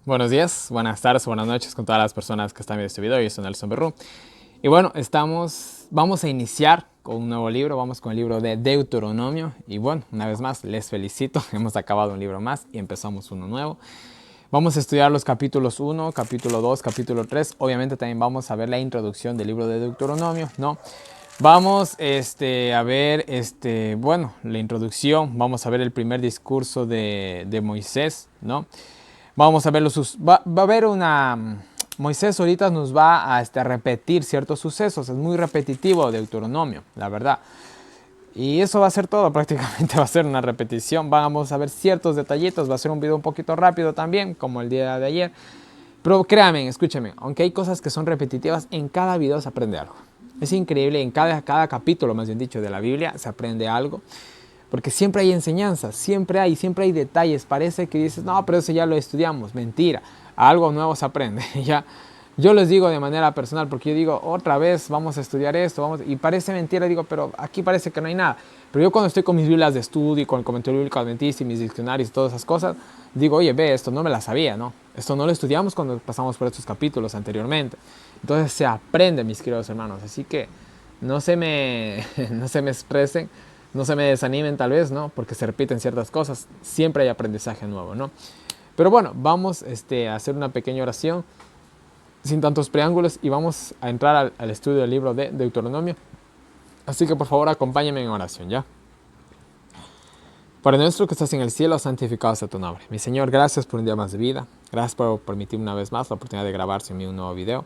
Buenos días, buenas tardes, buenas noches con todas las personas que están viendo este video. Yo soy Nelson Berrú. Y bueno, vamos a iniciar con un nuevo libro. Vamos con el libro de Deuteronomio. Y bueno, una vez más, les felicito. Hemos acabado un libro más y empezamos uno nuevo. Vamos a estudiar los capítulos 1, capítulo 2, capítulo 3. Obviamente también vamos a ver la introducción del libro de Deuteronomio, ¿no? Vamos a ver, bueno, la introducción. Vamos a ver el primer discurso de Moisés, ¿no? Vamos a ver va a haber Moisés ahorita nos va a repetir ciertos sucesos. Es muy repetitivo Deuteronomio, la verdad. Y eso va a ser todo, prácticamente va a ser una repetición. Vamos a ver ciertos detallitos. Va a ser un video un poquito rápido también, como el día de ayer. Pero créanme, escúchenme, aunque hay cosas que son repetitivas, en cada video se aprende algo. Es increíble, en cada capítulo, más bien dicho, de la Biblia se aprende algo. Porque siempre hay enseñanzas, siempre hay detalles. Parece que dices, no, pero eso ya lo estudiamos. Mentira, algo nuevo se aprende. Ya, yo les digo de manera personal, porque yo digo, otra vez vamos a estudiar esto, y parece mentira, digo, pero aquí parece que no hay nada. Pero yo cuando estoy con mis Biblias de estudio, y con el comentario bíblico adventista y mis diccionarios y todas esas cosas, digo, oye, ve, esto no me la sabía, ¿no? Esto no lo estudiamos cuando pasamos por estos capítulos anteriormente. Entonces se aprende, mis queridos hermanos. Así que no se me expresen, no se me desanimen tal vez, ¿no? Porque se repiten ciertas cosas. Siempre hay aprendizaje nuevo, ¿no? Pero bueno, vamos a hacer una pequeña oración sin tantos preámbulos y vamos a entrar al estudio del libro de Deuteronomio. Así que por favor acompáñenme en oración, ¿ya? Padre nuestro que estás en el cielo, santificado sea tu nombre. Mi Señor, gracias por un día más de vida. Gracias por permitirme una vez más la oportunidad de grabar sin mí un nuevo video.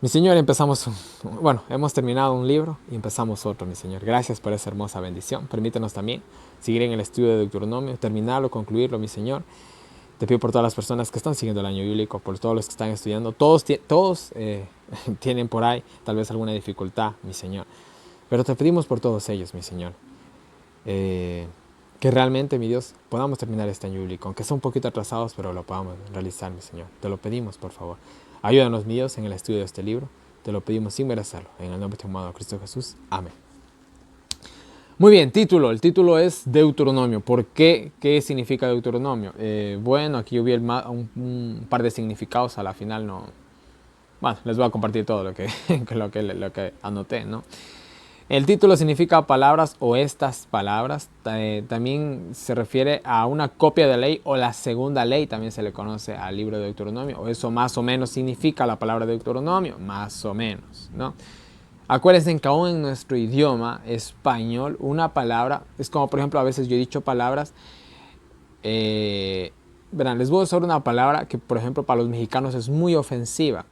Mi Señor, hemos terminado un libro y empezamos otro, mi Señor. Gracias por esa hermosa bendición. Permítanos también seguir en el estudio de Deuteronomio, terminarlo, concluirlo, mi Señor. Te pido por todas las personas que están siguiendo el año bíblico, por todos los que están estudiando. Todos tienen por ahí tal vez alguna dificultad, mi Señor. Pero te pedimos por todos ellos, mi Señor. Que realmente, mi Dios, podamos terminar este año bíblico. Aunque sea un poquito atrasados, pero lo podamos realizar, mi Señor. Te lo pedimos, por favor. Ayúdanos, mi Dios, en el estudio de este libro. Te lo pedimos sin merecerlo. En el nombre de tu amado Cristo Jesús. Amén. Muy bien, título. El título es Deuteronomio. ¿Por qué? ¿Qué significa Deuteronomio? Bueno, aquí yo vi un par de significados. A la final no... Bueno, les voy a compartir todo lo que anoté, ¿no? El título significa palabras o estas palabras. También se refiere a una copia de ley o la segunda ley. También se le conoce al libro de Deuteronomio. O eso más o menos significa la palabra Deuteronomio. Más o menos, ¿no? Acuérdense que aún en nuestro idioma español una palabra, es como por ejemplo a veces yo he dicho palabras. Verán, les voy a usar una palabra que por ejemplo para los mexicanos es muy ofensiva.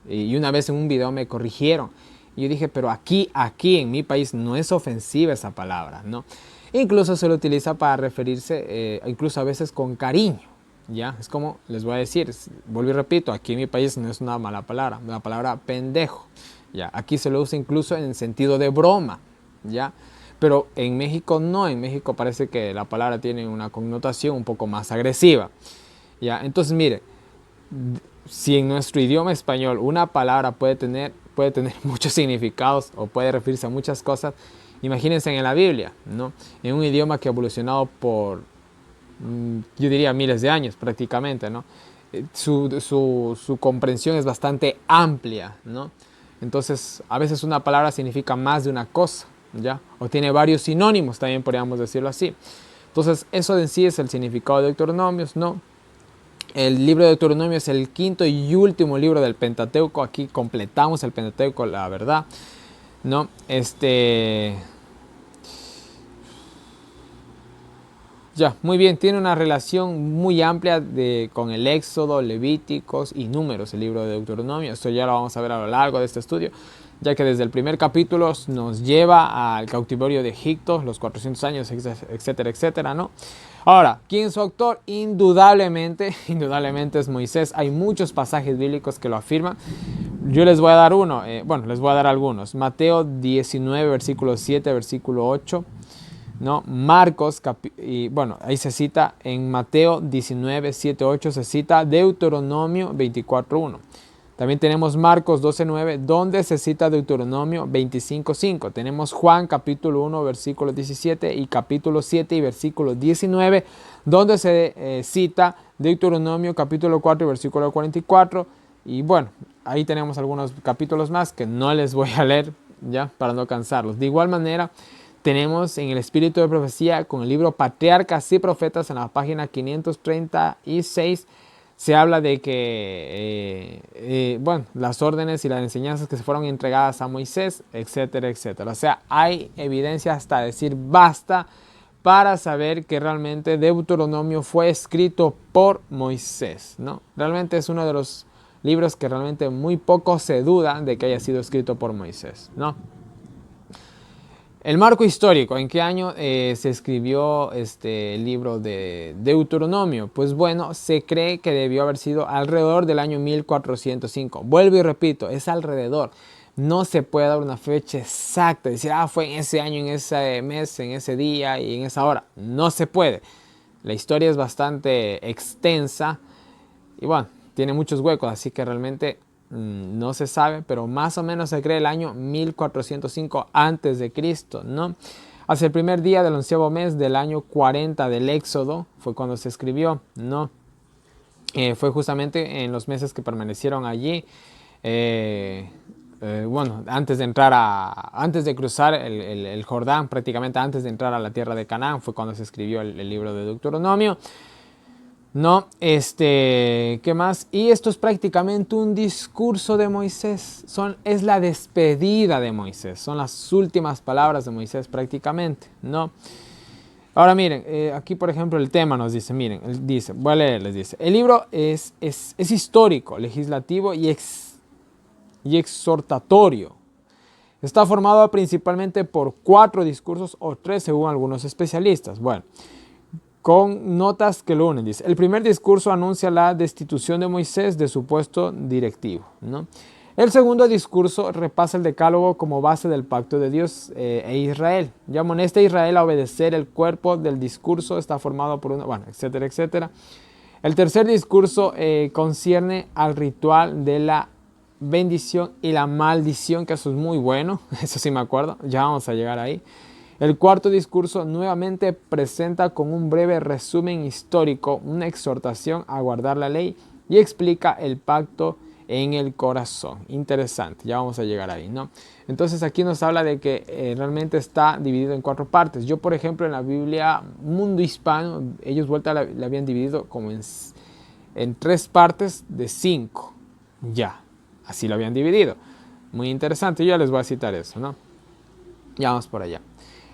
Y una vez en un video me corrigieron. Y yo dije, pero aquí en mi país no es ofensiva esa palabra, ¿no? Incluso se lo utiliza para referirse, incluso a veces con cariño, ¿ya? Es como, les voy a decir, vuelvo y repito, aquí en mi país no es una mala palabra, la palabra pendejo, ¿ya? Aquí se lo usa incluso en sentido de broma, ¿ya? Pero en México no, en México parece que la palabra tiene una connotación un poco más agresiva, ¿ya? Entonces, mire, si en nuestro idioma español una palabra puede tener muchos significados o puede referirse a muchas cosas, imagínense en la Biblia, ¿no? En un idioma que ha evolucionado por, yo diría, miles de años prácticamente, ¿no? Su comprensión es bastante amplia, ¿no? Entonces, a veces una palabra significa más de una cosa, ¿ya? O tiene varios sinónimos, también podríamos decirlo así. Entonces, eso en sí es el significado de Deuteronomios, ¿no? El libro de Deuteronomio es el quinto y último libro del Pentateuco. Aquí completamos el Pentateuco, la verdad, ¿no? Ya, muy bien, tiene una relación muy amplia con el Éxodo, Levíticos y Números, el libro de Deuteronomio. Esto ya lo vamos a ver a lo largo de este estudio, ya que desde el primer capítulo nos lleva al cautiverio de Egipto, los 400 años, etcétera, etcétera, ¿no? Ahora, ¿quién es su autor? Indudablemente es Moisés. Hay muchos pasajes bíblicos que lo afirman. Yo les voy a dar les voy a dar algunos. Mateo 19, versículo 7, versículo 8, ¿no? Marcos, ahí se cita en Mateo 19, 7, 8, se cita Deuteronomio 24, 1. También tenemos Marcos 12:9, donde se cita Deuteronomio 25:5. Tenemos Juan capítulo 1, versículo 17 y capítulo 7 y versículo 19, donde se cita Deuteronomio capítulo 4 y versículo 44. Y bueno, ahí tenemos algunos capítulos más que no les voy a leer ya para no cansarlos. De igual manera, tenemos en el Espíritu de Profecía con el libro Patriarcas y Profetas en la página 536. Se habla de que, bueno, las órdenes y las enseñanzas que se fueron entregadas a Moisés, etcétera, etcétera. O sea, hay evidencia hasta decir basta para saber que realmente Deuteronomio fue escrito por Moisés, ¿no? Realmente es uno de los libros que realmente muy poco se duda de que haya sido escrito por Moisés, ¿no? El marco histórico, ¿en qué año se escribió este libro de Deuteronomio? Pues bueno, se cree que debió haber sido alrededor del año 1405. Vuelvo y repito, es alrededor. No se puede dar una fecha exacta, decir, fue en ese año, en ese mes, en ese día y en esa hora. No se puede. La historia es bastante extensa y bueno, tiene muchos huecos, así que realmente no se sabe, pero más o menos se cree el año 1405 antes de Cristo, ¿no? Hacia el primer día del 11º mes del año 40 del Éxodo fue cuando se escribió, ¿no? Fue justamente en los meses que permanecieron allí, bueno, antes de cruzar el Jordán, prácticamente antes de entrar a la tierra de Canaán, fue cuando se escribió el libro de Deuteronomio. No, ¿qué más? Y esto es prácticamente un discurso de Moisés. Es la despedida de Moisés. Son las últimas palabras de Moisés prácticamente, ¿no? Ahora miren, aquí por ejemplo el tema nos dice, miren, dice, voy a leer, les dice, el libro es histórico, legislativo y exhortatorio. Está formado principalmente por 4 discursos o 3 según algunos especialistas. Bueno, con notas que lo unen, dice. El primer discurso anuncia la destitución de Moisés de su puesto directivo, ¿no? El segundo discurso repasa el decálogo como base del pacto de Dios e Israel. Ya amonesta a Israel a obedecer. El cuerpo del discurso está formado por bueno, etcétera, etcétera. El tercer discurso concierne al ritual de la bendición y la maldición, que eso es muy bueno, eso sí me acuerdo, ya vamos a llegar ahí. El cuarto discurso nuevamente presenta con un breve resumen histórico una exhortación a guardar la ley y explica el pacto en el corazón. Interesante, ya vamos a llegar ahí, ¿no? Entonces aquí nos habla de que realmente está dividido en 4 partes. Yo, por ejemplo, en la Biblia Mundo Hispano, ellos la habían dividido como en 3 partes de 5. Ya, así lo habían dividido. Muy interesante, yo ya les voy a citar eso, ¿no? Ya vamos por allá.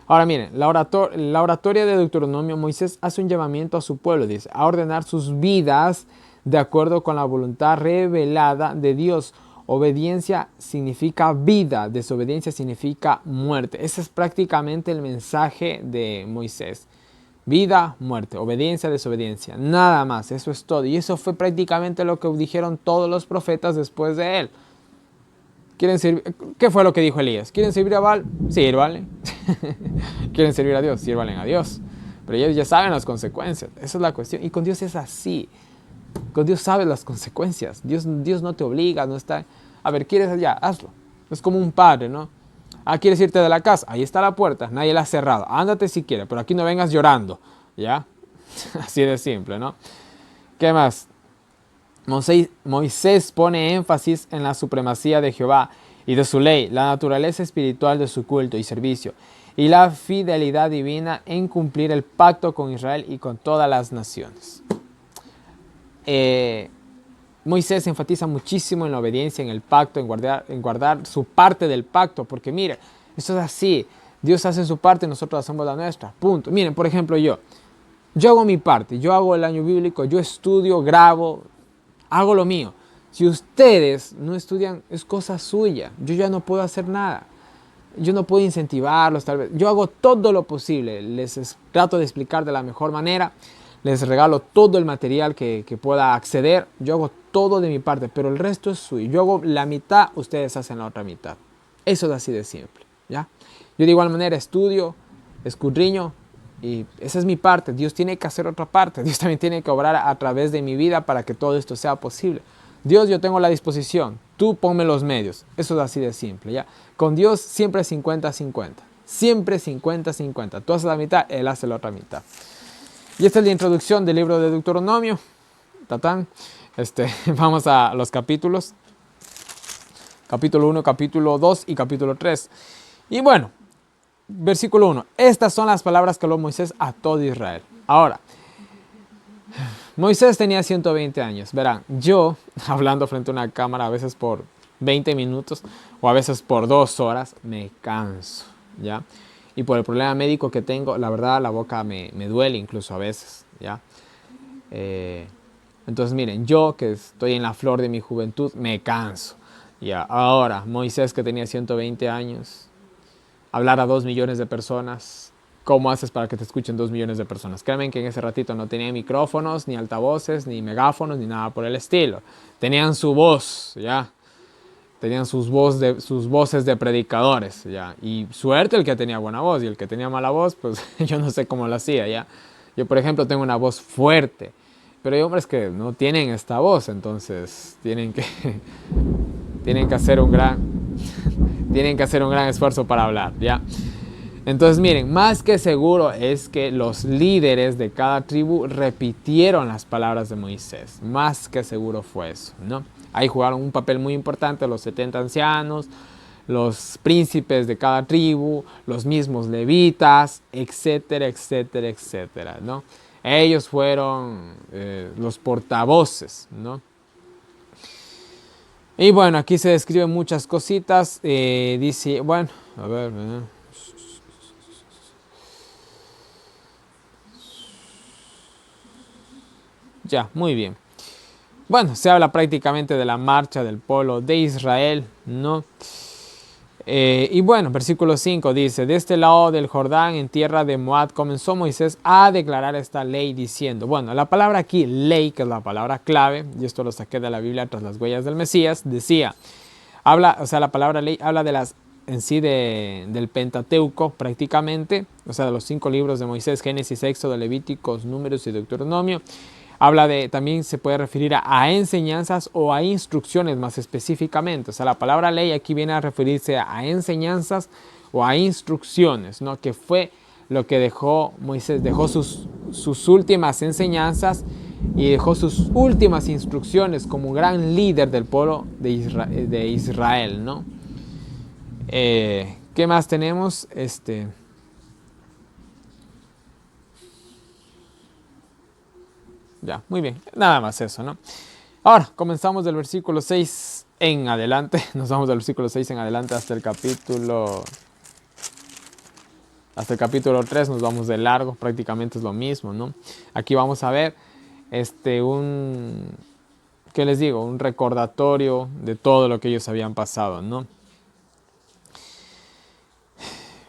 Ahora miren, la oratoria de Deuteronomio, Moisés hace un llamamiento a su pueblo, dice, a ordenar sus vidas de acuerdo con la voluntad revelada de Dios. Obediencia significa vida, desobediencia significa muerte. Ese es prácticamente el mensaje de Moisés. Vida, muerte, obediencia, desobediencia, nada más, eso es todo. Y eso fue prácticamente lo que dijeron todos los profetas después de él. ¿Qué fue lo que dijo Elías? ¿Quieren servir a Baal? Sírvanle. ¿Quieren servir a Dios? Sírvanle a Dios. Pero ellos ya saben las consecuencias. Esa es la cuestión. Y con Dios es así. Con Dios sabes las consecuencias. Dios no te obliga, no está... A ver, ¿quieres allá? Hazlo. Es como un padre, ¿no? ¿Quieres irte de la casa? Ahí está la puerta. Nadie la ha cerrado. Ándate si quieres, pero aquí no vengas llorando. ¿Ya? Así de simple, ¿no? ¿Qué más? Moisés pone énfasis en la supremacía de Jehová y de su ley, la naturaleza espiritual de su culto y servicio, y la fidelidad divina en cumplir el pacto con Israel y con todas las naciones. Moisés enfatiza muchísimo en la obediencia, en el pacto, en guardar su parte del pacto, porque mire, esto es así, Dios hace su parte y nosotros hacemos la nuestra, punto. Miren, por ejemplo, yo hago mi parte, yo hago el año bíblico, yo estudio, grabo, hago lo mío. Si ustedes no estudian, es cosa suya. Yo ya no puedo hacer nada. Yo no puedo incentivarlos, tal vez. Yo hago todo lo posible. Trato de explicar de la mejor manera. Les regalo todo el material que pueda acceder. Yo hago todo de mi parte, pero el resto es suyo. Yo hago la mitad, ustedes hacen la otra mitad. Eso es así de simple, ¿ya? Yo de igual manera estudio, escudriño, y esa es mi parte. Dios tiene que hacer otra parte. Dios también tiene que obrar a través de mi vida para que todo esto sea posible. Dios, yo tengo la disposición, tú ponme los medios. Eso es así de simple, ¿ya? Con Dios siempre 50-50. Siempre 50-50. Tú haces la mitad, Él hace la otra mitad. Y esta es la introducción del libro de Deuteronomio. Tatán. Vamos a los capítulos. Capítulo 1, capítulo 2 y capítulo 3. Y bueno, versículo 1. Estas son las palabras que habló Moisés a todo Israel. Ahora, Moisés tenía 120 años. Verán, yo hablando frente a una cámara a veces por 20 minutos o a veces por 2 horas me canso, ¿ya? Y por el problema médico que tengo, la verdad la boca me duele incluso a veces, ¿ya? Entonces miren, yo que estoy en la flor de mi juventud me canso. Ya, ahora Moisés que tenía 120 años, hablar a 2 millones de personas. ¿Cómo haces para que te escuchen 2 millones de personas? Créanme que en ese ratito no tenían micrófonos, ni altavoces, ni megáfonos, ni nada por el estilo. Tenían su voz, ¿ya? Tenían sus voces de predicadores, ¿ya? Y suerte el que tenía buena voz, y el que tenía mala voz, pues yo no sé cómo lo hacía, ¿ya? Yo, por ejemplo, tengo una voz fuerte, pero hay hombres que no tienen esta voz, entonces tienen que hacer un gran esfuerzo para hablar, ¿ya? Entonces miren, más que seguro es que los líderes de cada tribu repitieron las palabras de Moisés. Más que seguro fue eso, ¿no? Ahí jugaron un papel muy importante los 70 ancianos, los príncipes de cada tribu, los mismos levitas, etcétera, etcétera, etcétera, ¿no? Ellos fueron los portavoces, ¿no? Y bueno, aquí se describen muchas cositas. Dice, bueno, a ver, ya, muy bien. Bueno, se habla prácticamente de la marcha del pueblo de Israel, ¿no? Y bueno, versículo 5 dice, de este lado del Jordán, en tierra de Moab, comenzó Moisés a declarar esta ley diciendo, bueno, la palabra aquí, ley, que es la palabra clave, y esto lo saqué de la Biblia tras las huellas del Mesías, decía, la palabra ley habla de las en sí del Pentateuco prácticamente, o sea, de los 5 libros de Moisés, Génesis, Éxodo, Levíticos, Números y Deuteronomio. Habla de, también se puede referir a enseñanzas o a instrucciones más específicamente. O sea, la palabra ley aquí viene a referirse a enseñanzas o a instrucciones, ¿no? Que fue lo que dejó Moisés, dejó sus últimas enseñanzas y dejó sus últimas instrucciones como gran líder del pueblo de Israel, ¿no? ¿Qué más tenemos? Ya, muy bien, nada más eso, ¿no? Ahora, comenzamos del versículo 6 en adelante, nos vamos del versículo 6 en adelante hasta el capítulo 3, nos vamos de largo, prácticamente es lo mismo, ¿no? Aquí vamos a ver, ¿qué les digo? Un recordatorio de todo lo que ellos habían pasado, ¿no?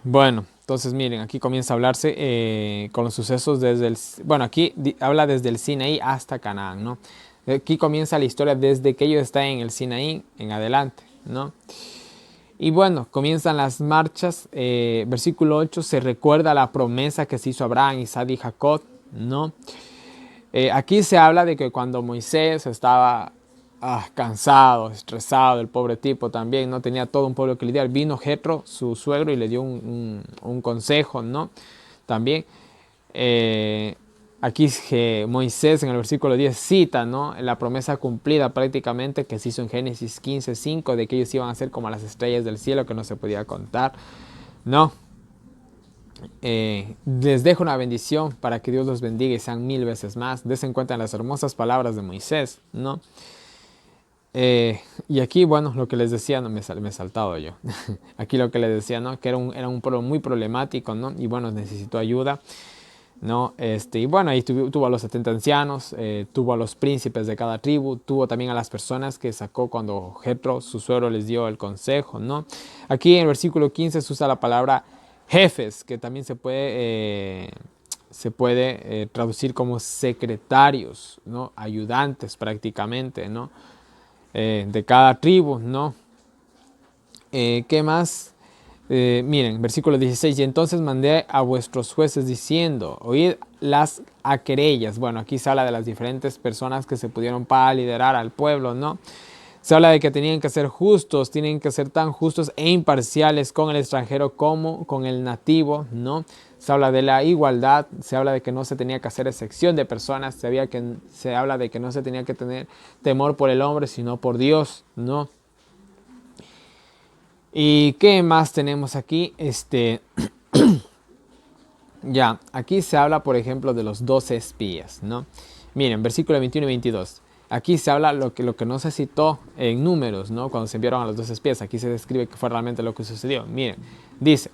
Bueno, entonces miren, aquí comienza a hablarse con los sucesos desde bueno, aquí habla desde el Sinaí hasta Canaán, ¿no? Aquí comienza la historia desde que ellos están en el Sinaí en adelante, ¿no? Y bueno, comienzan las marchas, versículo 8, se recuerda la promesa que se hizo Abraham, Isaac y Jacob, ¿no? Aquí se habla de que cuando Moisés estaba cansado, estresado, el pobre tipo también, no tenía todo un pueblo que lidiar, vino Jetro, su suegro, y le dio un consejo, ¿no? También, aquí Moisés en el versículo 10 cita, ¿no? La promesa cumplida prácticamente que se hizo en Génesis 15:5 de que ellos iban a ser como las estrellas del cielo que no se podía contar, ¿no? Les dejo una bendición para que Dios los bendiga y sean 1000 veces más. Des en cuenta las hermosas palabras de Moisés, ¿no? Y aquí, bueno, lo que les decía, no me he saltado yo. Aquí lo que les decía, ¿no? Que era un pueblo muy problemático, ¿no? Y bueno, necesitó ayuda, ¿no? Y bueno, ahí tuvo a los 70 ancianos, tuvo a los príncipes de cada tribu, tuvo también a las personas que sacó cuando Jetro, su suegro, les dio el consejo, ¿no? Aquí en el versículo 15 se usa la palabra jefes, que también se puede traducir como secretarios, ¿no? Ayudantes prácticamente, ¿no? De cada tribu, ¿no? ¿Qué más? Miren, versículo 16, y entonces mandé a vuestros jueces diciendo, oíd las querellas. Bueno, aquí se habla de las diferentes personas que se pudieron para liderar al pueblo, ¿no? Se habla de que tenían que ser justos, tienen que ser tan justos e imparciales con el extranjero como con el nativo, ¿no? Se habla de la igualdad, se habla de que no se tenía que hacer excepción de personas, se habla de que no se tenía que tener temor por el hombre, sino por Dios, ¿no? ¿Y qué más tenemos aquí? Ya, aquí se habla, por ejemplo, de los 12 espías, ¿no? Miren, versículo 21 y 22. Aquí se habla lo que no se citó en números, ¿no? Cuando se enviaron a los 12 espías. Aquí se describe que fue realmente lo que sucedió. Miren, dice,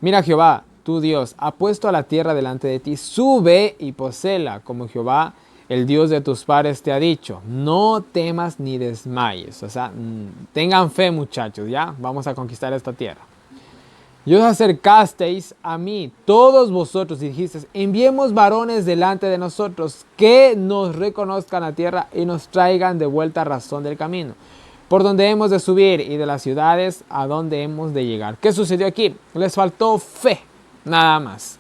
mira Jehová, tu Dios, ha puesto a la tierra delante de ti, sube y poséela, como Jehová, el Dios de tus padres te ha dicho. No temas ni desmayes. O sea, tengan fe, muchachos, ¿ya? Vamos a conquistar esta tierra. Y os acercasteis a mí, todos vosotros, y dijisteis, enviemos varones delante de nosotros, que nos reconozcan la tierra y nos traigan de vuelta razón del camino, por donde hemos de subir y de las ciudades a donde hemos de llegar. ¿Qué sucedió aquí? Les faltó fe, nada más.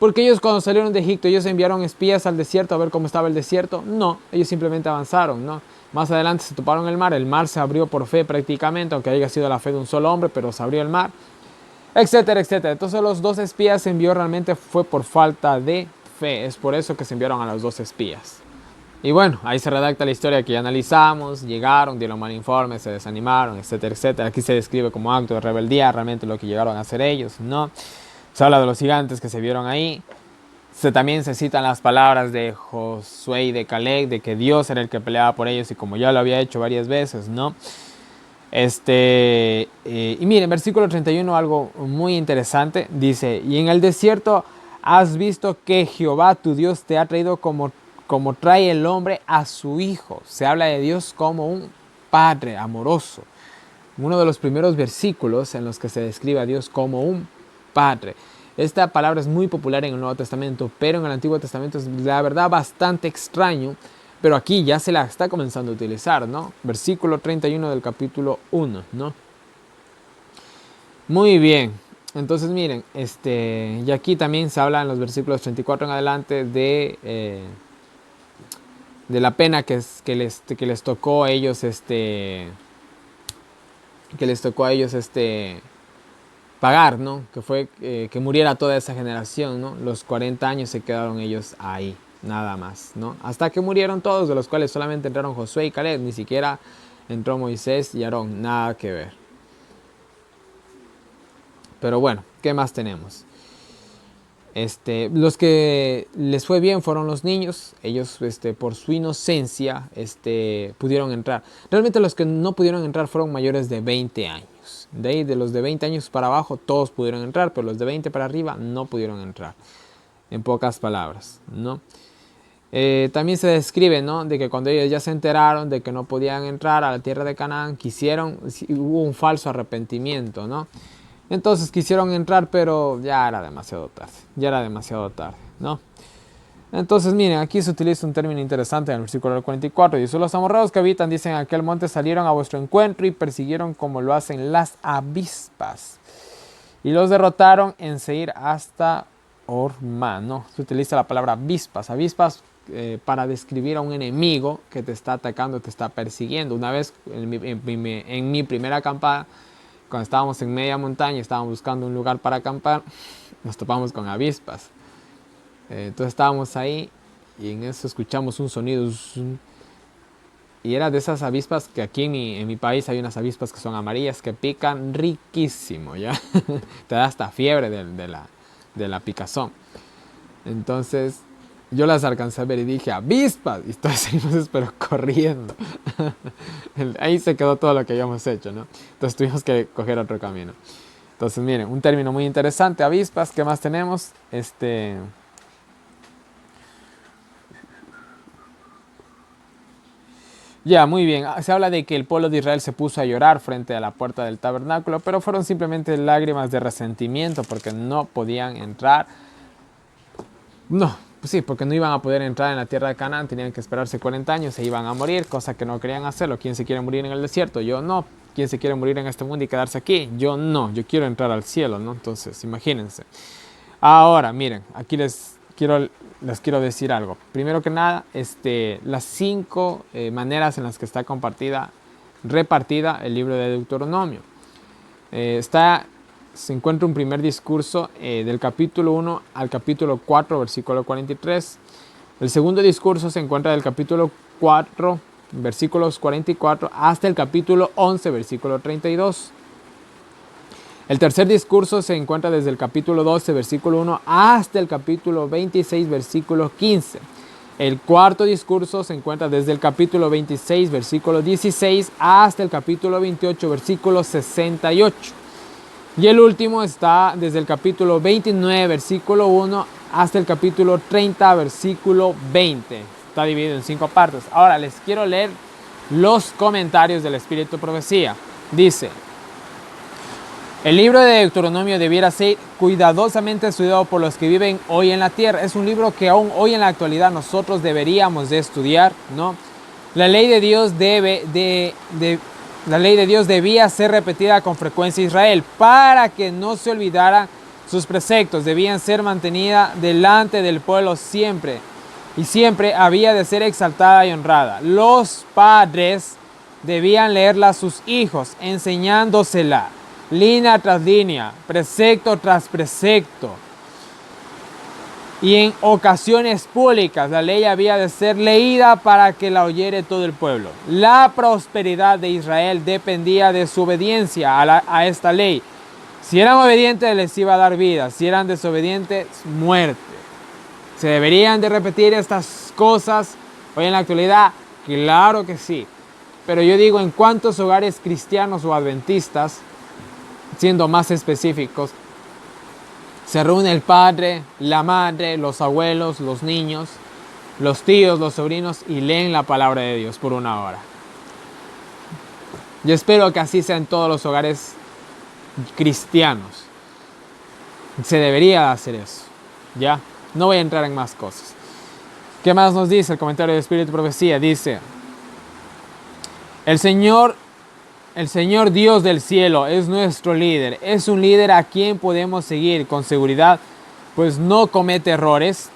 Porque ellos cuando salieron de Egipto, ellos enviaron espías al desierto a ver cómo estaba el desierto. No, ellos simplemente avanzaron, ¿no? Más adelante se toparon el mar se abrió por fe prácticamente, aunque haya sido la fe de un solo hombre, pero se abrió el mar. Etcétera, etcétera. Entonces los 2 espías se envió realmente fue por falta de fe. Es por eso que se enviaron a los 2 espías. Y bueno, ahí se redacta la historia que ya analizamos. Llegaron, dieron mal informe, se desanimaron, etcétera, etcétera. Aquí se describe como acto de rebeldía realmente lo que llegaron a hacer ellos, ¿no? Se habla de los gigantes que se vieron ahí. También se citan las palabras de Josué y de Caleb, de que Dios era el que peleaba por ellos y como ya lo había hecho varias veces, ¿no? Y miren, versículo 31, algo muy interesante, dice, y en el desierto has visto que Jehová tu Dios te ha traído como trae el hombre a su hijo. Se habla de Dios como un padre amoroso. Uno de los primeros versículos en los que se describe a Dios como un padre. Esta palabra es muy popular en el Nuevo Testamento, pero en el Antiguo Testamento es la verdad bastante extraño. Pero aquí ya se la está comenzando a utilizar, ¿no? Versículo 31 del capítulo 1, ¿no? Muy bien. Entonces miren, y aquí también se habla en los versículos 34 en adelante de la pena que les tocó a ellos, pagar, ¿no? Que fue que muriera toda esa generación, ¿no? Los 40 años se quedaron ellos ahí. Nada más, ¿no? Hasta que murieron todos, de los cuales solamente entraron Josué y Caleb, ni siquiera entró Moisés y Aarón, nada que ver. Pero bueno, ¿qué más tenemos? Los que les fue bien fueron los niños, ellos por su inocencia pudieron entrar. Realmente los que no pudieron entrar fueron mayores de 20 años. De ahí, de los de 20 años para abajo, todos pudieron entrar, pero los de 20 para arriba no pudieron entrar. En pocas palabras, ¿no? También se describe, ¿no? De que cuando ellos ya se enteraron de que no podían entrar a la tierra de Canaán, hubo un falso arrepentimiento, ¿no? Entonces quisieron entrar, pero ya era demasiado tarde, ¿no? Entonces miren, aquí se utiliza un término interesante en el versículo 44. Dice, los amorreos que habitan, dicen, en aquel monte salieron a vuestro encuentro y persiguieron como lo hacen las avispas. Y los derrotaron en Seir hasta Hormá, ¿no? Se utiliza la palabra avispas. Avispas para describir a un enemigo que te está atacando, te está persiguiendo. Una vez en mi primera acampada, cuando estábamos en media montaña, estábamos buscando un lugar para acampar, nos topamos con avispas. Entonces estábamos ahí y en eso escuchamos un sonido y era de esas avispas que aquí en mi país hay unas avispas que son amarillas que pican riquísimo, ¿ya? Te da hasta fiebre de la picazón. Entonces yo las alcancé a ver y dije, avispas, y todos salimos pero corriendo. Ahí se quedó todo lo que habíamos hecho, ¿no? Entonces tuvimos que coger otro camino. Entonces miren, un término muy interesante, avispas. ¿Qué más tenemos? Ya, muy bien. Se habla de que el pueblo de Israel se puso a llorar frente a la puerta del tabernáculo, pero fueron simplemente lágrimas de resentimiento porque no podían entrar. No, pues sí, porque no iban a poder entrar en la tierra de Canaán, tenían que esperarse 40 años, se iban a morir, cosa que no querían hacerlo. ¿Quién se quiere morir en el desierto? Yo no. ¿quién se quiere morir en este mundo y quedarse aquí? Yo no, yo quiero entrar al cielo, ¿no? Entonces, imagínense. Ahora, miren, aquí les quiero decir algo. Primero que nada, las 5 maneras en las que está repartida el libro de Deuteronomio. Se encuentra un primer discurso del capítulo 1 al capítulo 4, versículo 43. El segundo discurso se encuentra del capítulo 4, versículos 44, hasta el capítulo 11, versículo 32. El tercer discurso se encuentra desde el capítulo 12, versículo 1, hasta el capítulo 26, versículo 15. El cuarto discurso se encuentra desde el capítulo 26, versículo 16, hasta el capítulo 28, versículo 68. Y el último está desde el capítulo 29, versículo 1, hasta el capítulo 30, versículo 20. Está dividido en 5 partes. Ahora les quiero leer los comentarios del Espíritu de Profecía. Dice: el libro de Deuteronomio debiera ser cuidadosamente estudiado por los que viven hoy en la tierra. Es un libro que aún hoy en la actualidad nosotros deberíamos de estudiar, ¿no? La ley de Dios debía ser repetida con frecuencia en Israel para que no se olvidara sus preceptos. Debían ser mantenida delante del pueblo siempre y siempre había de ser exaltada y honrada. Los padres debían leerla a sus hijos, enseñándosela línea tras línea, precepto tras precepto. Y en ocasiones públicas la ley había de ser leída para que la oyere todo el pueblo. La prosperidad de Israel dependía de su obediencia a esta ley. Si eran obedientes les iba a dar vida, si eran desobedientes, muerte. ¿Se deberían de repetir estas cosas hoy en la actualidad? Claro que sí. Pero yo digo, ¿en cuántos hogares cristianos o adventistas, siendo más específicos, se reúne el padre, la madre, los abuelos, los niños, los tíos, los sobrinos y leen la palabra de Dios por 1 hora? Yo espero que así sea en todos los hogares cristianos. Se debería hacer eso, ¿ya? No voy a entrar en más cosas. ¿Qué más nos dice el comentario de Espíritu y Profecía? Dice: el Señor Dios del cielo es nuestro líder. Es un líder a quien podemos seguir con seguridad, pues no comete errores.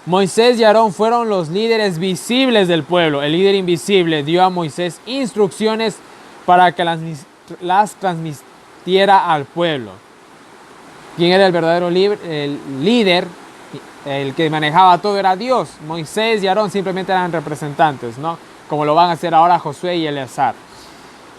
Moisés y Aarón fueron los líderes visibles del pueblo. El líder invisible dio a Moisés instrucciones para que las transmitiera al pueblo. ¿Quién era el verdadero líder? El que manejaba todo era Dios. Moisés y Aarón simplemente eran representantes, ¿no? Como lo van a hacer ahora Josué y Eleazar.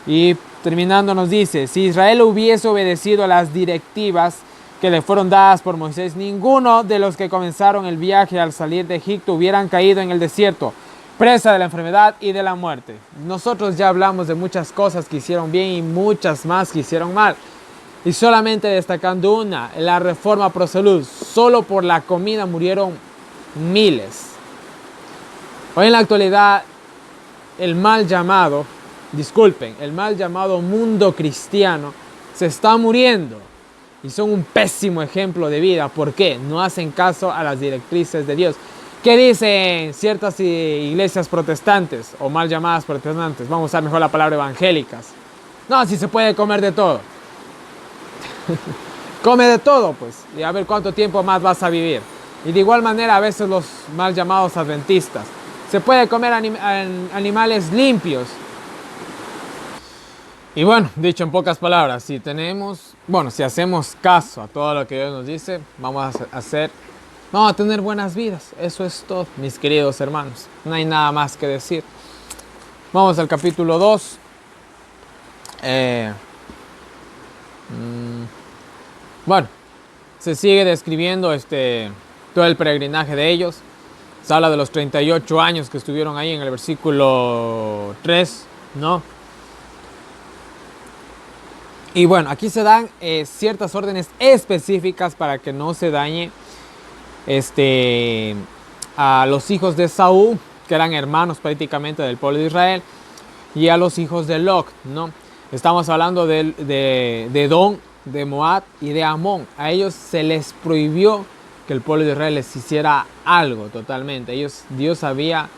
Y terminando nos dice: si Israel hubiese obedecido a las directivas que le fueron dadas por Moisés, ninguno de los que comenzaron el viaje al salir de Egipto hubieran caído en el desierto, presa de la enfermedad y de la muerte. Nosotros ya hablamos de muchas cosas que hicieron bien y muchas más que hicieron mal. Y solamente destacando una, la reforma pro salud. Solo por la comida murieron miles. Hoy en la actualidad, el mal llamado mundo cristiano se está muriendo. Y son un pésimo ejemplo de vida. ¿Por qué? No hacen caso a las directrices de Dios. ¿Qué dicen ciertas iglesias protestantes o mal llamadas protestantes? Vamos a usar mejor la palabra evangélicas. No, si se puede comer de todo. Come de todo, pues, y a ver cuánto tiempo más vas a vivir. Y de igual manera a veces los mal llamados adventistas. Se puede comer animales limpios. Y bueno, dicho en pocas palabras, si hacemos caso a todo lo que Dios nos dice, vamos a tener buenas vidas. Eso es todo, mis queridos hermanos. No hay nada más que decir. Vamos al capítulo 2. Bueno, se sigue describiendo todo el peregrinaje de ellos. Se habla de los 38 años que estuvieron ahí en el versículo 3, ¿no? Y bueno, aquí se dan ciertas órdenes específicas para que no se dañe a los hijos de Saúl, que eran hermanos prácticamente del pueblo de Israel, y a los hijos de Lot, ¿no? Estamos hablando de Edom, de Moab y de Amón. A ellos se les prohibió que el pueblo de Israel les hiciera algo totalmente. Dios sabía,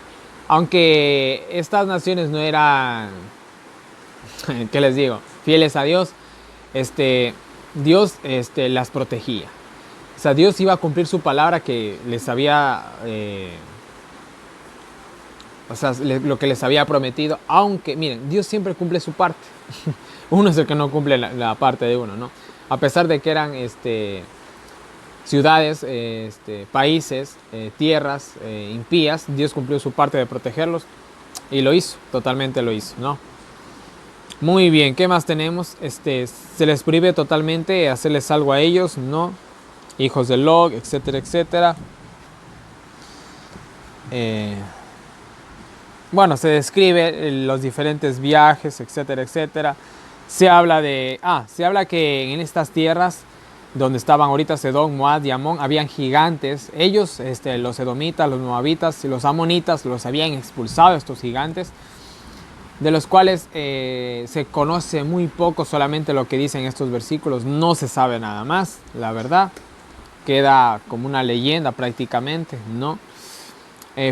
aunque estas naciones no eran ¿Qué les digo? Fieles a Dios, Dios las protegía. O sea, Dios iba a cumplir su palabra que les había, o sea, lo que les había prometido, aunque, miren, Dios siempre cumple su parte. Uno es el que no cumple la parte de uno, ¿no? A pesar de que eran ciudades, países, tierras impías, Dios cumplió su parte de protegerlos y lo hizo, totalmente lo hizo, ¿no? Muy bien, ¿qué más tenemos? Se les prohíbe totalmente hacerles algo a ellos, ¿no? Hijos de Lot, etcétera, etcétera. Bueno, se describe los diferentes viajes, etcétera, etcétera. Se habla que en estas tierras donde estaban ahorita Sedón, Moab y Amón, habían gigantes. Ellos, los edomitas, los moabitas y los amonitas, los habían expulsado estos gigantes, de los cuales se conoce muy poco, solamente lo que dicen estos versículos. No se sabe nada más, la verdad. Queda como una leyenda prácticamente, ¿no?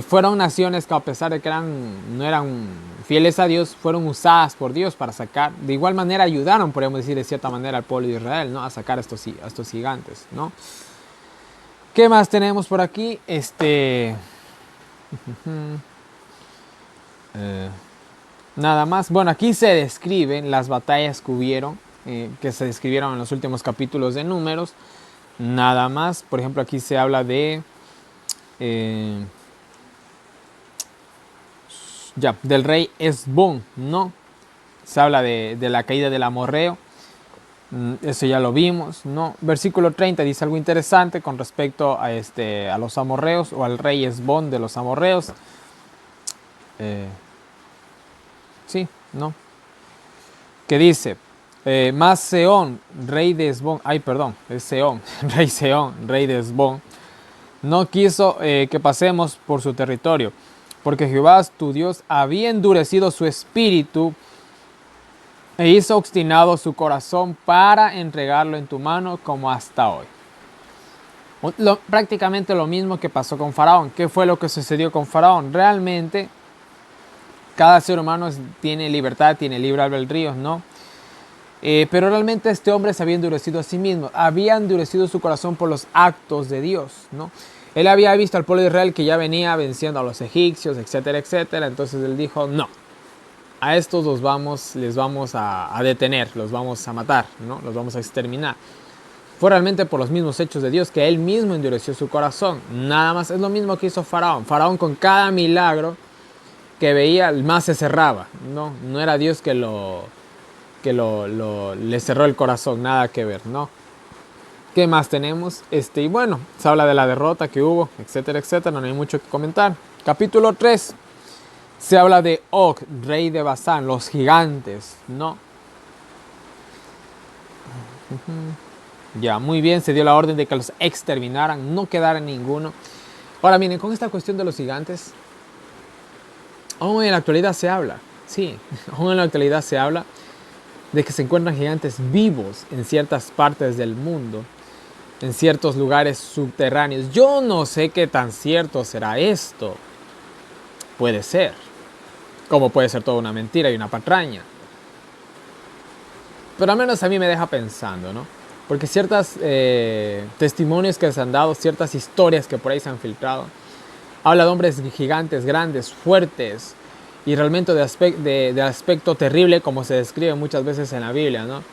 Fueron naciones que, a pesar de que no eran fieles a Dios, fueron usadas por Dios para sacar, de igual manera ayudaron, podríamos decir de cierta manera, al pueblo de Israel, ¿no? A sacar a estos gigantes, ¿no? ¿Qué más tenemos por aquí? Nada más. Bueno, aquí se describen las batallas que hubieron, que se describieron en los últimos capítulos de Números. Nada más. Por ejemplo, aquí se habla de... del rey Esbón, ¿no? Se habla de la caída del amorreo. Eso ya lo vimos, ¿no? Versículo 30 dice algo interesante con respecto a los amorreos o al rey Esbón de los amorreos. Sí, ¿no? Que dice, más Seón, rey de Esbón, es Seón, rey de Esbón, no quiso que pasemos por su territorio, porque Jehová tu Dios había endurecido su espíritu e hizo obstinado su corazón para entregarlo en tu mano como hasta hoy. Prácticamente lo mismo que pasó con Faraón. ¿Qué fue lo que sucedió con Faraón? Realmente cada ser humano tiene libertad, tiene libre albedrío, ¿no? Pero realmente este hombre se había endurecido a sí mismo, había endurecido su corazón por los actos de Dios, ¿no? Él había visto al pueblo de Israel que ya venía venciendo a los egipcios, etcétera, etcétera. Entonces él dijo, no, a estos les vamos a detener, los vamos a matar, ¿no? Los vamos a exterminar. Fue realmente por los mismos hechos de Dios que él mismo endureció su corazón. Nada más, es lo mismo que hizo Faraón. Faraón, con cada milagro que veía, más se cerraba, ¿no? No era Dios que le cerró el corazón, nada que ver, ¿no? ¿Qué más tenemos? Y bueno, se habla de la derrota que hubo, etcétera, etcétera, no hay mucho que comentar. Capítulo 3, se habla de Og, rey de Basán, los gigantes, ¿no? Ya, muy bien, se dio la orden de que los exterminaran, no quedara ninguno. Ahora miren, con esta cuestión de los gigantes, aún en la actualidad se habla, sí, aún en la actualidad se habla de que se encuentran gigantes vivos en ciertas partes del mundo, en ciertos lugares subterráneos. Yo no sé qué tan cierto será esto. Puede ser. Como puede ser toda una mentira y una patraña. Pero al menos a mí me deja pensando, ¿no? Porque ciertos testimonios que se han dado, ciertas historias que por ahí se han filtrado, habla de hombres gigantes, grandes, fuertes, y realmente de aspecto terrible, como se describe muchas veces en la Biblia, ¿no?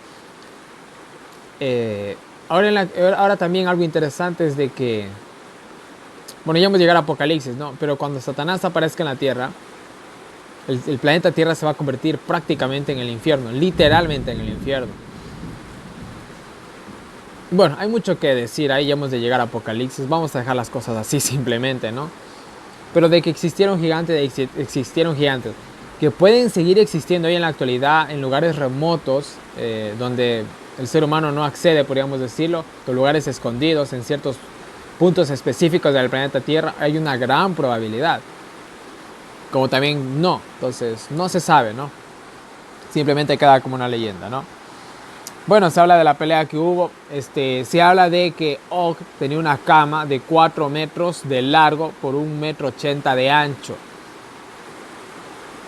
Ahora también algo interesante es de que, bueno, ya vamos a llegar a Apocalipsis, ¿no? Pero cuando Satanás aparezca en la Tierra, el planeta Tierra se va a convertir prácticamente en el infierno, literalmente en el infierno. Bueno, hay mucho que decir, ahí ya hemos de llegar a Apocalipsis, vamos a dejar las cosas así simplemente, ¿no? Pero de que existieron gigantes que pueden seguir existiendo hoy en la actualidad en lugares remotos, donde el ser humano no accede, podríamos decirlo, en lugares escondidos, en ciertos puntos específicos del planeta Tierra, hay una gran probabilidad. Como también no, entonces no se sabe, ¿no? Simplemente queda como una leyenda, ¿no? Bueno, se habla de la pelea que hubo, se habla de que Og tenía una cama de 4 metros de largo por 1,80 m de ancho.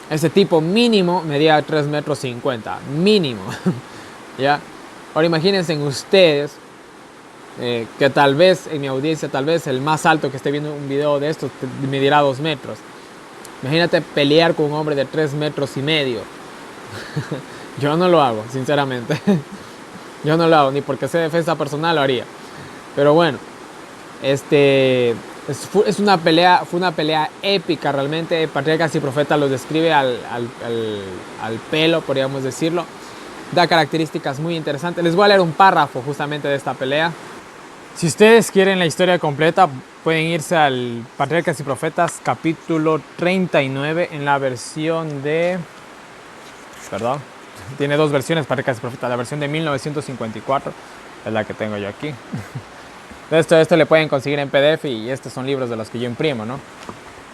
Ese tipo mínimo medía 3 metros 50, mínimo. ¿Ya? Ahora imagínense ustedes que tal vez en mi audiencia, tal vez el más alto que esté viendo un video de estos medirá 2 metros. Imagínate pelear con un hombre de 3 metros y medio. Yo no lo hago, sinceramente. Yo no lo hago, ni porque sea defensa personal lo haría. Pero bueno, fue una pelea épica realmente. Patriarcas y Profetas lo describe al pelo, podríamos decirlo. Da características muy interesantes. Les voy a leer un párrafo justamente de esta pelea. Si ustedes quieren la historia completa, pueden irse al Patriarcas y Profetas capítulo 39 en la versión de... Perdón, tiene dos versiones Patriarcas y Profetas. La versión de 1954 es la que tengo yo aquí. Esto le pueden conseguir en PDF y estos son libros de los que yo imprimo, ¿no?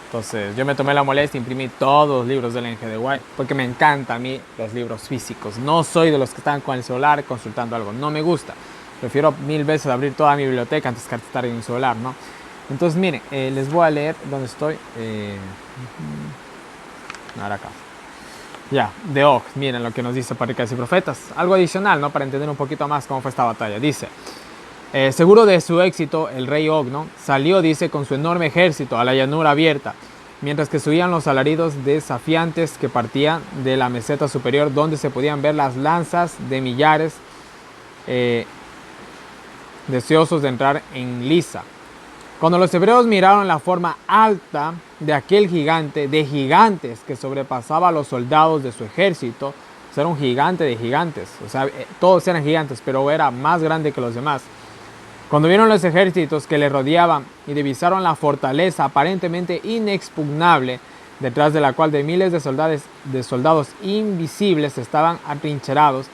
Entonces yo me tomé la molestia y imprimí todos los libros del NGDY porque me encantan a mí los libros físicos. No soy de los que están con el celular consultando algo, no me gusta. Prefiero 1000 veces abrir toda mi biblioteca antes que estar en un celular, ¿no? Entonces miren, les voy a leer dónde estoy. Ahora acá. Ya, de Og, miren lo que nos dice Patriarcas y Profetas. Algo adicional, ¿no? Para entender un poquito más cómo fue esta batalla. Dice... seguro de su éxito, el rey Og, ¿no? Salió, dice, con su enorme ejército a la llanura abierta, mientras que subían los alaridos desafiantes que partían de la meseta superior, donde se podían ver las lanzas de millares deseosos de entrar en Lisa. Cuando los hebreos miraron la forma alta de aquel gigante, de gigantes, que sobrepasaba a los soldados de su ejército, o sea, era un gigante de gigantes, o sea, todos eran gigantes, pero era más grande que los demás. Cuando vieron los ejércitos que le rodeaban y divisaron la fortaleza aparentemente inexpugnable, detrás de la cual de miles de soldados invisibles estaban atrincherados,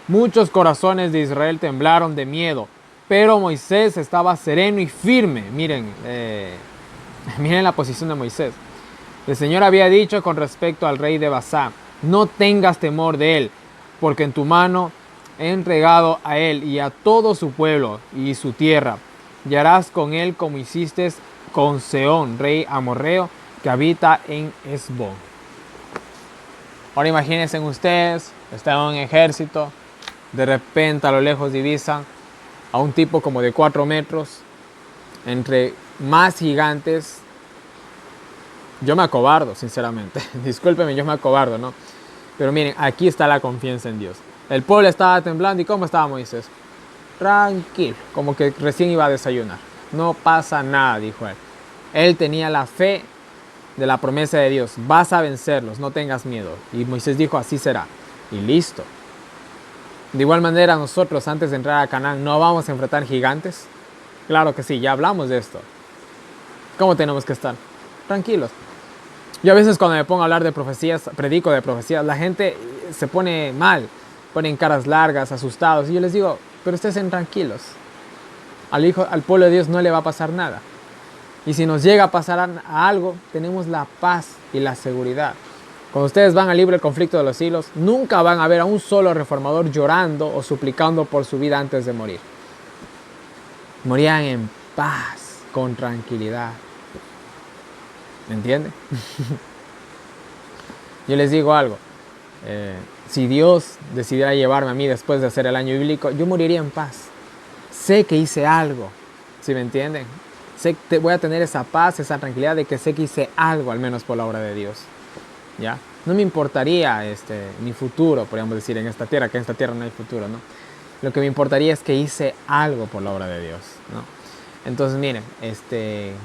muchos corazones de Israel temblaron de miedo, pero Moisés estaba sereno y firme. Miren, miren la posición de Moisés. El Señor había dicho con respecto al rey de Basán: no tengas temor de él, porque en tu mano he entregado a él y a todo su pueblo y su tierra, y harás con él como hiciste con Sehón, rey amorreo, que habita en Hesbón. Ahora imagínense ustedes, están en un ejército, de repente a lo lejos divisan a un tipo como de 4 metros, entre más gigantes. Yo me acobardo, sinceramente. Discúlpenme, yo me acobardo, ¿no? Pero miren, aquí está la confianza en Dios. El pueblo estaba temblando. ¿Y cómo estaba Moisés? Tranquilo, como que recién iba a desayunar. No pasa nada, dijo él. Él tenía la fe de la promesa de Dios. Vas a vencerlos, no tengas miedo. Y Moisés dijo, así será. Y listo. De igual manera, nosotros antes de entrar a Canaán, ¿no vamos a enfrentar gigantes? Claro que sí, ya hablamos de esto. ¿Cómo tenemos que estar? Tranquilos. Yo a veces cuando me pongo a hablar de profecías, predico de profecías, la gente se pone mal, ponen caras largas, asustados. Y yo les digo, pero estén tranquilos. Al pueblo de Dios no le va a pasar nada. Y si nos llega a pasar algo, tenemos la paz y la seguridad. Cuando ustedes van al libro El conflicto de los siglos, nunca van a ver a un solo reformador llorando o suplicando por su vida antes de morir. Morían en paz, con tranquilidad. ¿Me entienden? Yo les digo algo. Si Dios decidiera llevarme a mí después de hacer el año bíblico, yo moriría en paz. Sé que hice algo. ¿Sí me entienden? Sé que voy a tener esa paz, esa tranquilidad de que sé que hice algo, al menos por la obra de Dios. ¿Ya? No me importaría mi futuro, podríamos decir, en esta tierra, que en esta tierra no hay futuro, ¿no? Lo que me importaría es que hice algo por la obra de Dios, ¿no? Entonces, miren,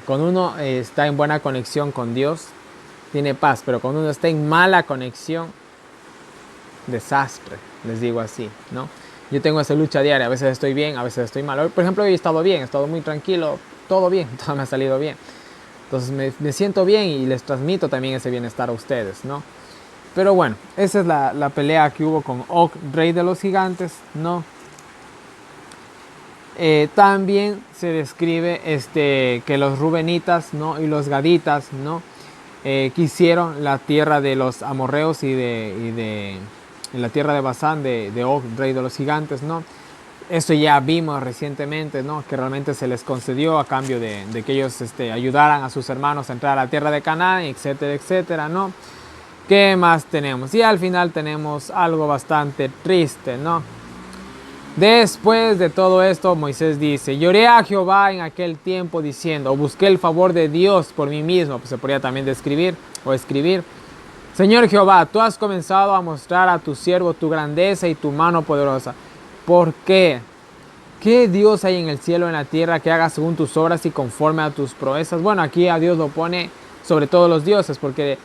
cuando uno está en buena conexión con Dios, tiene paz, pero cuando uno está en mala conexión, desastre, les digo así, ¿no? Yo tengo esa lucha diaria, a veces estoy bien, a veces estoy mal. Hoy, por ejemplo, hoy he estado bien, he estado muy tranquilo, todo bien, todo me ha salido bien. Entonces me siento bien y les transmito también ese bienestar a ustedes, ¿no? Pero bueno, esa es la pelea que hubo con Og, rey de los gigantes, ¿no? También se describe que los rubenitas, ¿no? Y los gaditas, ¿no? Quisieron la tierra de los amorreos y la tierra de Basán de Og, rey de los gigantes, ¿no? Esto ya vimos recientemente, ¿no? Que realmente se les concedió a cambio de que ellos ayudaran a sus hermanos a entrar a la tierra de Canaán, etcétera, etcétera, ¿no? ¿Qué más tenemos? Y al final tenemos algo bastante triste, ¿no? Después de todo esto, Moisés dice, lloré a Jehová en aquel tiempo diciendo, busqué el favor de Dios por mí mismo, pues se podría también describir o escribir. Señor Jehová, tú has comenzado a mostrar a tu siervo tu grandeza y tu mano poderosa. ¿Por qué? ¿Qué Dios hay en el cielo, en la tierra, que haga según tus obras y conforme a tus proezas? Bueno, aquí a Dios lo pone sobre todos los dioses, porque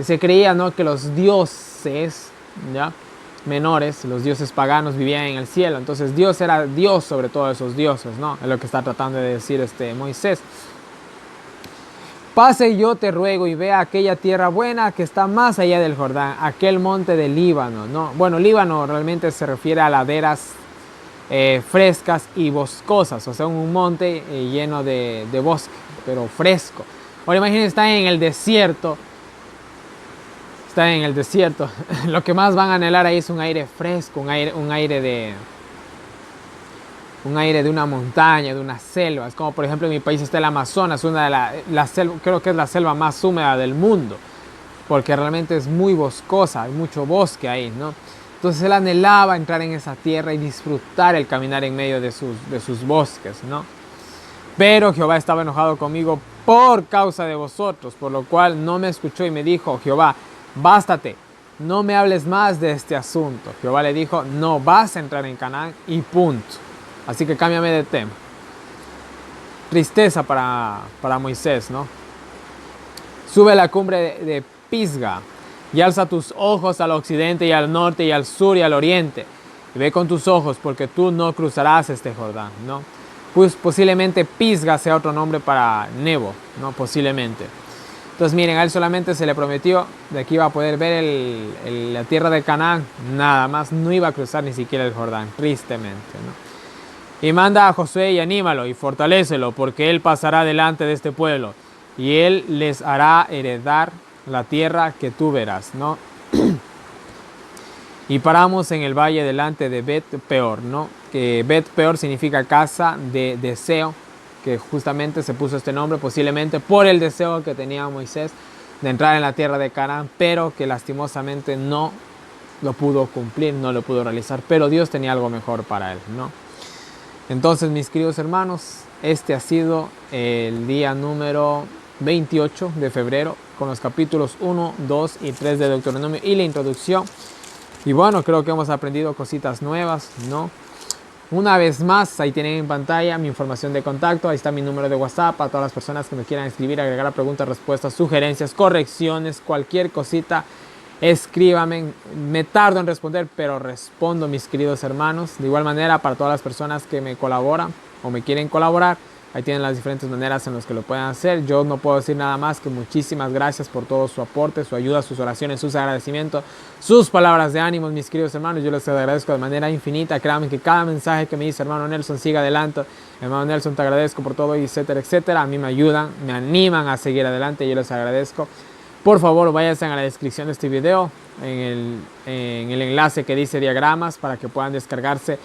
se creía, ¿no?, que los dioses, ¿ya?, menores, los dioses paganos, vivían en el cielo. Entonces Dios era Dios sobre todos esos dioses, ¿no? Es lo que está tratando de decir Moisés. Pase yo te ruego y vea aquella tierra buena que está más allá del Jordán, aquel monte de Líbano, ¿no? Bueno, Líbano realmente se refiere a laderas frescas y boscosas, o sea, un monte lleno de bosque, pero fresco. Ahora imagínense, están en el desierto. Están en el desierto. Lo que más van a anhelar ahí es un aire fresco, un aire de una montaña, de una selva. Es como, por ejemplo, en mi país está el Amazonas, una de la selva, creo que es la selva más húmeda del mundo, porque realmente es muy boscosa, hay mucho bosque ahí, ¿no? Entonces él anhelaba entrar en esa tierra y disfrutar el caminar en medio de sus bosques, ¿no? Pero Jehová estaba enojado conmigo por causa de vosotros, por lo cual no me escuchó y me dijo, Jehová, bástate, no me hables más de este asunto. Jehová le dijo, no vas a entrar en Canaán y punto. Así que cámbiame de tema. Tristeza para Moisés, ¿no? Sube a la cumbre de Pisga y alza tus ojos al occidente y al norte y al sur y al oriente. Y ve con tus ojos porque tú no cruzarás este Jordán, ¿no? Pues posiblemente Pisga sea otro nombre para Nebo, ¿no? Posiblemente. Entonces miren, a él solamente se le prometió de que iba a poder ver la tierra de Canaán, nada más, no iba a cruzar ni siquiera el Jordán, tristemente, ¿no? Y manda a Josué y anímalo y fortalécelo, porque él pasará delante de este pueblo y él les hará heredar la tierra que tú verás, ¿no? Y paramos en el valle delante de Bet Peor, ¿no? Que Bet Peor significa casa de deseo, que justamente se puso este nombre posiblemente por el deseo que tenía Moisés de entrar en la tierra de Canaán, pero que lastimosamente no lo pudo cumplir, no lo pudo realizar, pero Dios tenía algo mejor para él, ¿no? Entonces, mis queridos hermanos, este ha sido el día número 28 de febrero con los capítulos 1, 2 y 3 de Deuteronomio y la introducción. Y bueno, creo que hemos aprendido cositas nuevas, ¿no? Una vez más, ahí tienen en pantalla mi información de contacto, ahí está mi número de WhatsApp a todas las personas que me quieran escribir, agregar preguntas, respuestas, sugerencias, correcciones, cualquier cosita. Escríbame, me tardo en responder, pero respondo, mis queridos hermanos. De igual manera, para todas las personas que me colaboran o me quieren colaborar, ahí tienen las diferentes maneras en las que lo pueden hacer. Yo no puedo decir nada más que muchísimas gracias por todo su aporte, su ayuda, sus oraciones, sus agradecimientos, sus palabras de ánimo, mis queridos hermanos. Yo les agradezco de manera infinita. Créanme que cada mensaje que me dice hermano Nelson, siga adelante. Hermano Nelson, te agradezco por todo, etcétera, etcétera. A mí me ayudan, me animan a seguir adelante y yo les agradezco. Por favor, váyanse a la descripción de este video, en el enlace que dice diagramas, para que puedan descargarse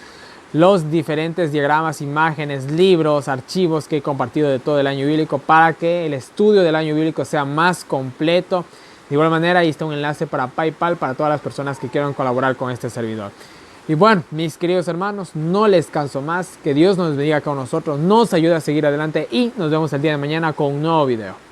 los diferentes diagramas, imágenes, libros, archivos que he compartido de todo el año bíblico para que el estudio del año bíblico sea más completo. De igual manera, ahí está un enlace para PayPal para todas las personas que quieran colaborar con este servidor. Y bueno, mis queridos hermanos, no les canso más. Que Dios nos bendiga con nosotros, nos ayude a seguir adelante y nos vemos el día de mañana con un nuevo video.